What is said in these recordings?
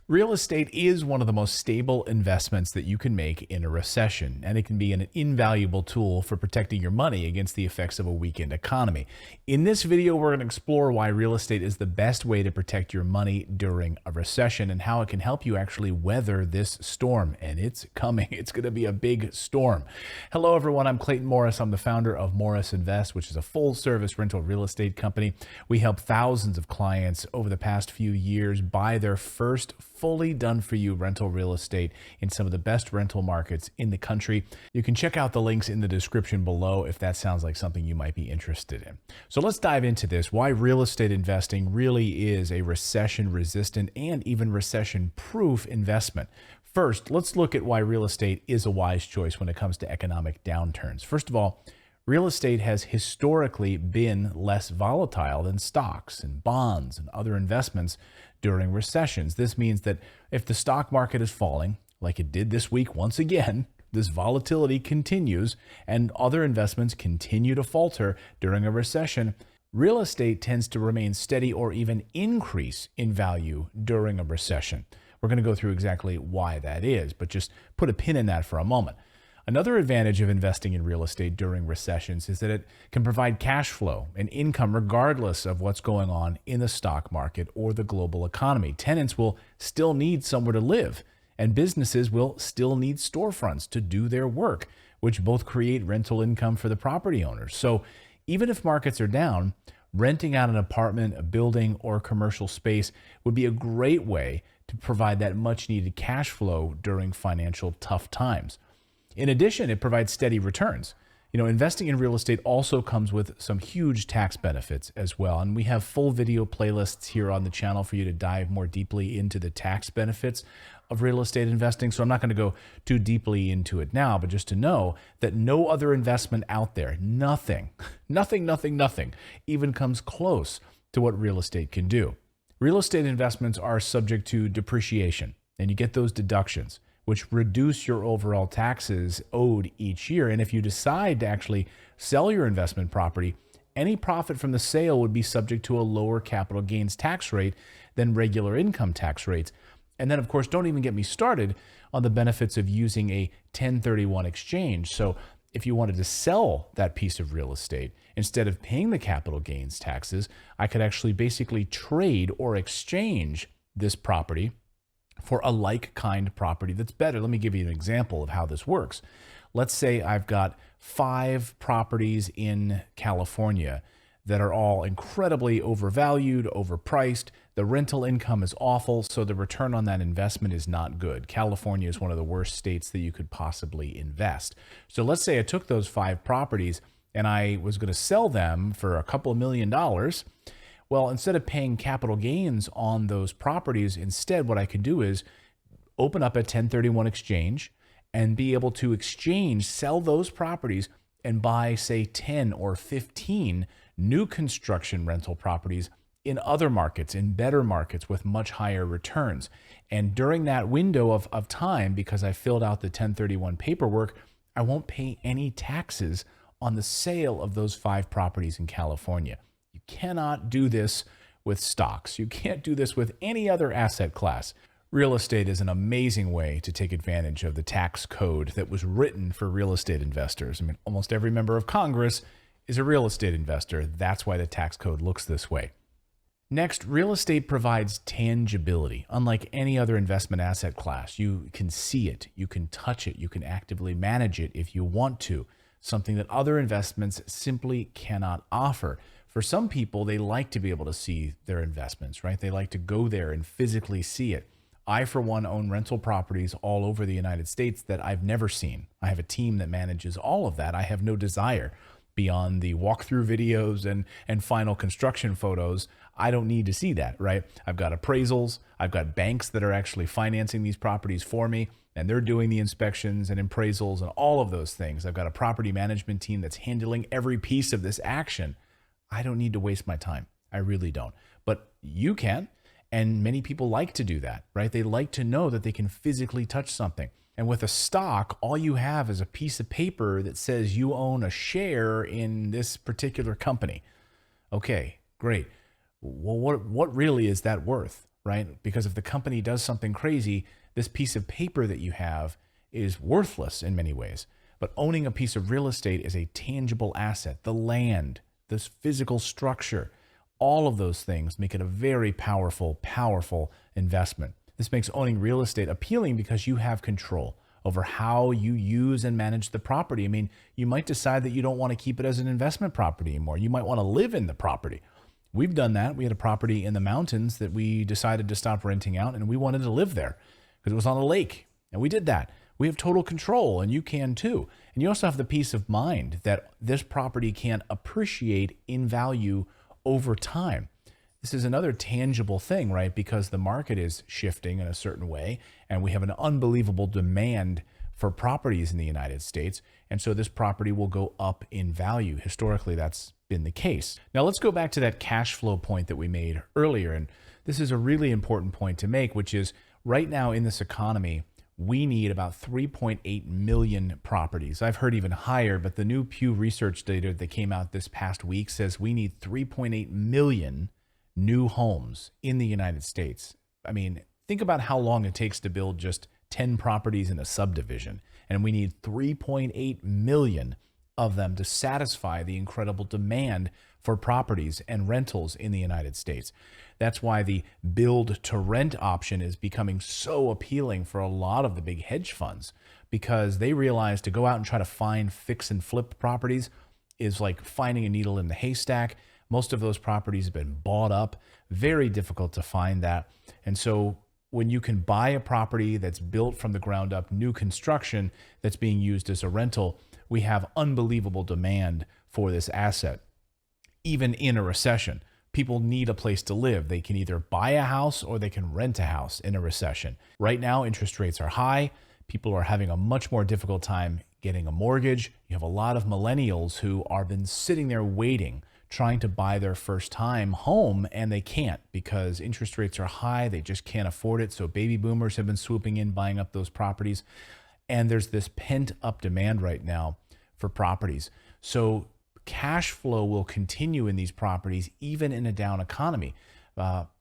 Real estate is one of the most stable investments that you can make in a recession, and it can be an invaluable tool for protecting your money against the effects of a weakened economy. In this video, we're going to explore why real estate is the best way to protect your money during a recession and how it can help you actually weather this storm. And it's coming. It's going to be a big storm. Hello, everyone. I'm Clayton Morris. I'm the founder of Morris Invest, which is a full-service rental real estate company. We help thousands of clients over the past few years buy their first fully done for you rental real estate in some of the best rental markets in the country. You can check out the links in the description below if that sounds like something you might be interested in. So let's dive into this, why real estate investing really is a recession resistant and even recession proof investment. First, let's look at why real estate is a wise choice when it comes to economic downturns. First of all, real estate has historically been less volatile than stocks and bonds and other investments during recessions. This means that if the stock market is falling, like it did this week once again, this volatility continues and other investments continue to falter during a recession, real estate tends to remain steady or even increase in value during a recession. We're going to go through exactly why that is, but just put a pin in that for a moment. Another advantage of investing in real estate during recessions is that it can provide cash flow and income regardless of what's going on in the stock market or the global economy. Tenants will still need somewhere to live, and businesses will still need storefronts to do their work, which both create rental income for the property owners. So even if markets are down, renting out an apartment, a building, or commercial space would be a great way to provide that much needed cash flow during financial tough times. In addition, it provides steady returns. Investing in real estate also comes with some huge tax benefits as well. And we have full video playlists here on the channel for you to dive more deeply into the tax benefits of real estate investing. So I'm not going to go too deeply into it now, but just to know that no other investment out there, nothing even comes close to what real estate can do. Real estate investments are subject to depreciation, and you get those deductions, which reduce your overall taxes owed each year. And if you decide to actually sell your investment property, any profit from the sale would be subject to a lower capital gains tax rate than regular income tax rates. And then, of course, don't even get me started on the benefits of using a 1031 exchange. So if you wanted to sell that piece of real estate, instead of paying the capital gains taxes, I could actually basically trade or exchange this property for a like-kind property that's better. Let me give you an example of how this works. Let's say I've got 5 properties in California that are all incredibly overvalued, overpriced. The rental income is awful, so the return on that investment is not good. California is one of the worst states that you could possibly invest. So let's say I took those 5 properties and I was going to sell them for a couple of $1 million. Well, instead of paying capital gains on those properties, instead what I could do is open up a 1031 exchange and be able to sell those properties and buy, say, 10 or 15 new construction rental properties in other markets, in better markets with much higher returns. And during that window of time, because I filled out the 1031 paperwork, I won't pay any taxes on the sale of those 5 properties in California. You cannot do this with stocks. You can't do this with any other asset class. Real estate is an amazing way to take advantage of the tax code that was written for real estate investors. I mean, almost every member of Congress is a real estate investor. That's why the tax code looks this way. Next, real estate provides tangibility. Unlike any other investment asset class, you can see it, you can touch it, you can actively manage it if you want to, something that other investments simply cannot offer. For some people, they like to be able to see their investments, right? They like to go there and physically see it. I, for one, own rental properties all over the United States that I've never seen. I have a team that manages all of that. I have no desire beyond the walkthrough videos and final construction photos. I don't need to see that, right? I've got appraisals. I've got banks that are actually financing these properties for me, and they're doing the inspections and appraisals and all of those things. I've got a property management team that's handling every piece of this action. I don't need to waste my time. I really don't. But you can, and many people like to do that, right? They like to know that they can physically touch something. And with a stock, all you have is a piece of paper that says you own a share in this particular company. Okay, great. Well, what really is that worth, right? Because if the company does something crazy, this piece of paper that you have is worthless in many ways. But owning a piece of real estate is a tangible asset. The land, this physical structure, all of those things make it a very powerful, powerful investment. This makes owning real estate appealing because you have control over how you use and manage the property. I mean, you might decide that you don't want to keep it as an investment property anymore. You might want to live in the property. We've done that. We had a property in the mountains that we decided to stop renting out, and we wanted to live there because it was on a lake. And we did that. We have total control, and you can too. And you also have the peace of mind that this property can appreciate in value over time. This is another tangible thing, right? Because the market is shifting in a certain way, and we have an unbelievable demand for properties in the United States. And so this property will go up in value. Historically, that's been the case. Now let's go back to that cash flow point that we made earlier. And this is a really important point to make, which is right now in this economy, we need about 3.8 million properties. I've heard even higher, but the new Pew Research data that came out this past week says we need 3.8 million new homes in the United States. I mean, think about how long it takes to build just 10 properties in a subdivision. And we need 3.8 million of them to satisfy the incredible demand for properties and rentals in the United States. That's why the build to rent option is becoming so appealing for a lot of the big hedge funds, because they realize to go out and try to find fix and flip properties is like finding a needle in the haystack. Most of those properties have been bought up. Very difficult to find that. And so when you can buy a property that's built from the ground up, new construction that's being used as a rental, we have unbelievable demand for this asset. Even in a recession, people need a place to live. They can either buy a house or they can rent a house in a recession. Right now, interest rates are high. People are having a much more difficult time getting a mortgage. You have a lot of millennials who are been sitting there waiting, trying to buy their first time home, and they can't because interest rates are high. They just can't afford it. So baby boomers have been swooping in, buying up those properties. And there's this pent up demand right now for properties. So cash flow will continue in these properties, even in a down economy,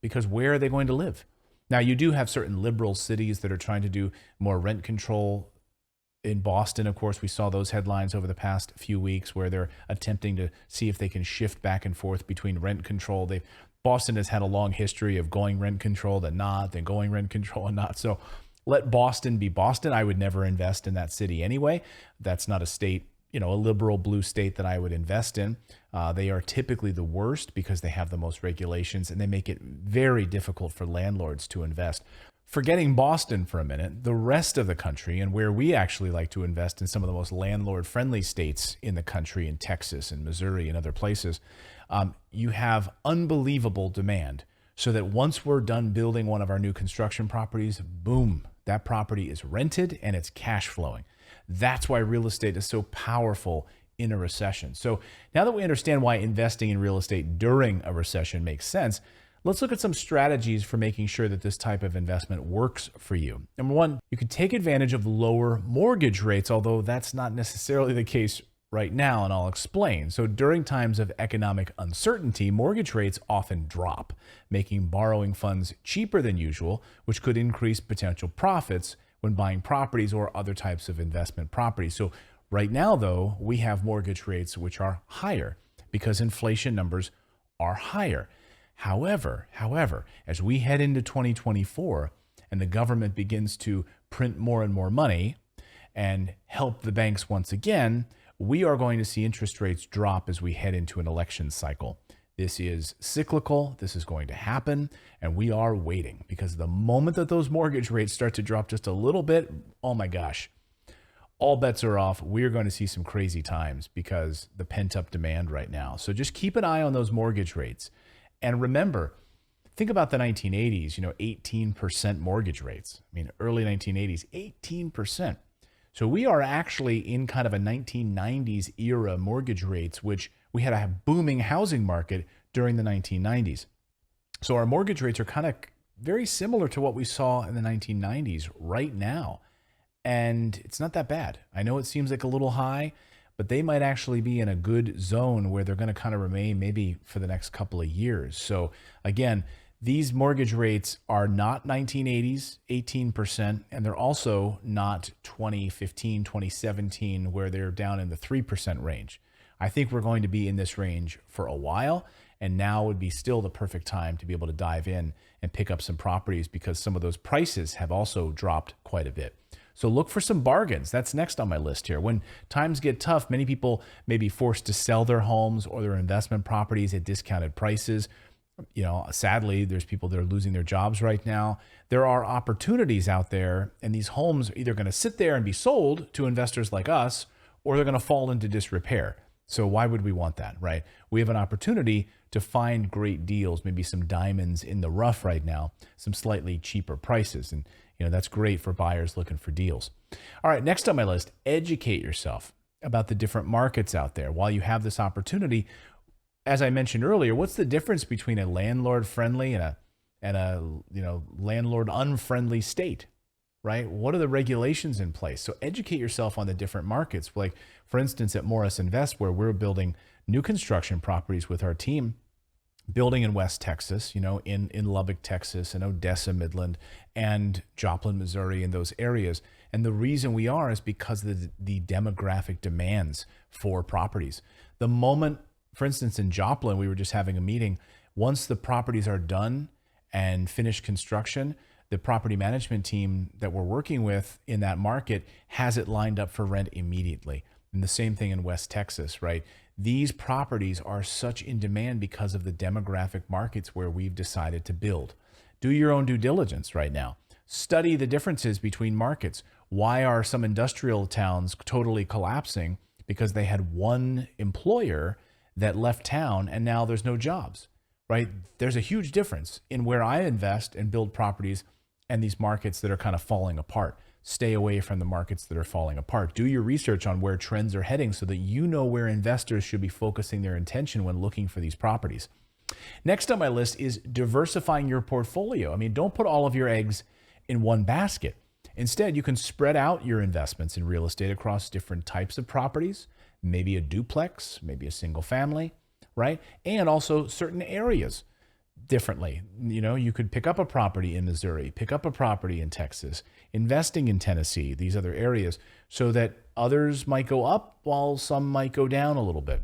because where are they going to live? Now, you do have certain liberal cities that are trying to do more rent control. In Boston, of course, we saw those headlines over the past few weeks where they're attempting to see if they can shift back and forth between rent control. Boston has had a long history of going rent control to not, then going rent control and not. So let Boston be Boston. I would never invest in that city anyway. That's not a state, a liberal blue state that I would invest in. They are typically the worst because they have the most regulations and they make it very difficult for landlords to invest. Forgetting Boston for a minute, the rest of the country, and where we actually like to invest in some of the most landlord-friendly states in the country, in Texas and Missouri and other places, you have unbelievable demand. So that once we're done building one of our new construction properties, boom, that property is rented and it's cash flowing. That's why real estate is so powerful in a recession. So now that we understand why investing in real estate during a recession makes sense, let's look at some strategies for making sure that this type of investment works for you. Number one, you can take advantage of lower mortgage rates, although that's not necessarily the case right now, and I'll explain. So during times of economic uncertainty, mortgage rates often drop, making borrowing funds cheaper than usual, which could increase potential profits when buying properties or other types of investment properties. So right now, though, we have mortgage rates which are higher because inflation numbers are higher. However, as we head into 2024 and the government begins to print more and more money and help the banks once again, we are going to see interest rates drop as we head into an election cycle. This is cyclical. This is going to happen, and we are waiting because the moment that those mortgage rates start to drop just a little bit, oh my gosh, all bets are off. We're going to see some crazy times because the pent-up demand right now. So just keep an eye on those mortgage rates. And remember, think about the 1980s, 18% mortgage rates. I mean, early 1980s, 18%. So we are actually in kind of a 1990s era mortgage rates, which we had a booming housing market during the 1990s. So our mortgage rates are kind of very similar to what we saw in the 1990s right now. And it's not that bad. I know it seems like a little high, but they might actually be in a good zone where they're going to kind of remain maybe for the next couple of years. So again, These mortgage rates are not 1980s, 18%, and they're also not 2015, 2017, where they're down in the 3% range. I think we're going to be in this range for a while, and now would be still the perfect time to be able to dive in and pick up some properties because some of those prices have also dropped quite a bit. So look for some bargains. That's next on my list here. When times get tough, many people may be forced to sell their homes or their investment properties at discounted prices. Sadly, there's people that are losing their jobs right now. There are opportunities out there, and these homes are either going to sit there and be sold to investors like us, or they're going to fall into disrepair. So why would we want that, right? We have an opportunity to find great deals, maybe some diamonds in the rough right now, some slightly cheaper prices. And that's great for buyers looking for deals. All right, next on my list, educate yourself about the different markets out there while you have this opportunity. As I mentioned earlier, what's the difference between a landlord-friendly and a landlord-unfriendly state, right? What are the regulations in place? So educate yourself on the different markets. Like, for instance, at Morris Invest, where we're building new construction properties with our team, building in West Texas, in Lubbock, Texas, and Odessa, Midland, and Joplin, Missouri, and those areas. And the reason we are is because of the demographic demands for properties. The moment, for instance, in Joplin, we were just having a meeting. Once the properties are done and finished construction, the property management team that we're working with in that market has it lined up for rent immediately. And the same thing in West Texas, right? These properties are such in demand because of the demographic markets where we've decided to build. Do your own due diligence right now. Study the differences between markets. Why are some industrial towns totally collapsing? Because they had one employer that left town and now there's no jobs, right? There's a huge difference in where I invest and build properties and these markets that are kind of falling apart. Stay away from the markets that are falling apart. Do your research on where trends are heading so that you know where investors should be focusing their attention when looking for these properties. Next on my list is diversifying your portfolio. Don't put all of your eggs in one basket. Instead, you can spread out your investments in real estate across different types of properties, maybe a duplex, maybe a single family, right? And also certain areas differently. You could pick up a property in Missouri, pick up a property in Texas, investing in Tennessee, these other areas, so that others might go up while some might go down a little bit.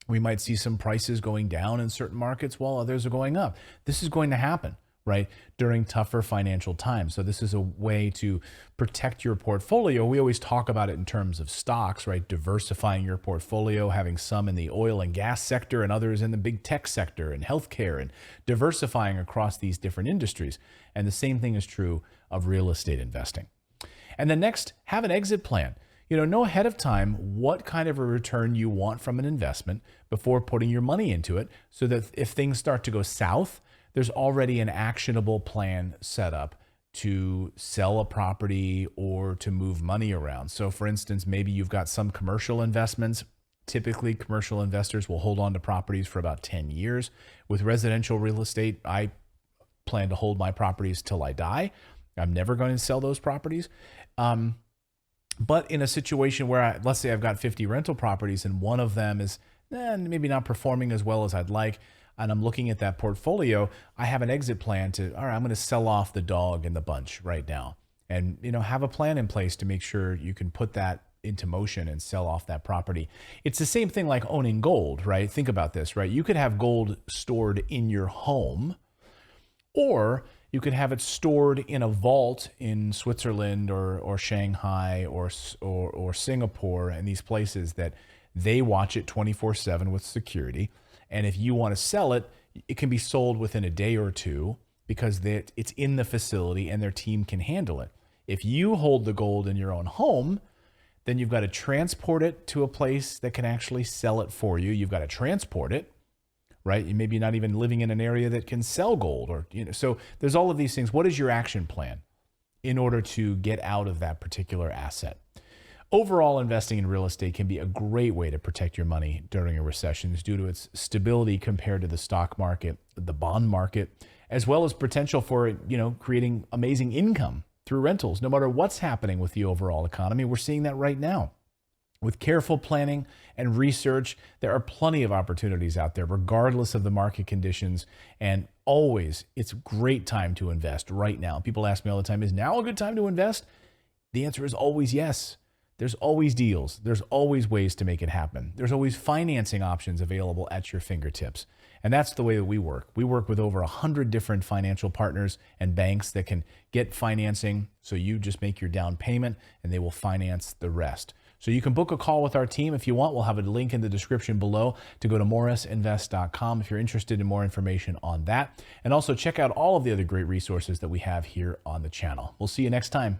We might see some prices going down in certain markets while others are going up. This is going to happen, right, during tougher financial times. So this is a way to protect your portfolio. We always talk about it in terms of stocks, right? Diversifying your portfolio, having some in the oil and gas sector and others in the big tech sector and healthcare, and diversifying across these different industries. And the same thing is true of real estate investing. And then next, have an exit plan. Know ahead of time what kind of a return you want from an investment before putting your money into it, so that if things start to go south, there's already an actionable plan set up to sell a property or to move money around. So for instance, maybe you've got some commercial investments. Typically, commercial investors will hold on to properties for about 10 years. With residential real estate, I plan to hold my properties till I die. I'm never going to sell those properties. But in a situation where, let's say I've got 50 rental properties and one of them is maybe not performing as well as I'd like, and I'm looking at that portfolio, I have an exit plan all right, I'm going to sell off the dog in the bunch right now. And, have a plan in place to make sure you can put that into motion and sell off that property. It's the same thing like owning gold, right? Think about this, right? You could have gold stored in your home, or you could have it stored in a vault in Switzerland or Shanghai or Singapore, and these places that they watch it 24/7 with security. And if you want to sell it, it can be sold within a day or two because it's in the facility and their team can handle it. If you hold the gold in your own home, then you've got to transport it to a place that can actually sell it for you. You've got to transport it, right? You maybe not even living in an area that can sell gold, so there's all of these things. What is your action plan in order to get out of that particular asset? Overall, investing in real estate can be a great way to protect your money during a recession due to its stability compared to the stock market, the bond market, as well as potential for, creating amazing income through rentals. No matter what's happening with the overall economy, we're seeing that right now. With careful planning and research, there are plenty of opportunities out there, regardless of the market conditions. And always, it's a great time to invest right now. People ask me all the time, is now a good time to invest? The answer is always yes. There's always deals. There's always ways to make it happen. There's always financing options available at your fingertips. And that's the way that we work. We work with over 100 different financial partners and banks that can get financing. So you just make your down payment and they will finance the rest. So you can book a call with our team if you want. We'll have a link in the description below to go to morrisinvest.com if you're interested in more information on that. And also check out all of the other great resources that we have here on the channel. We'll see you next time.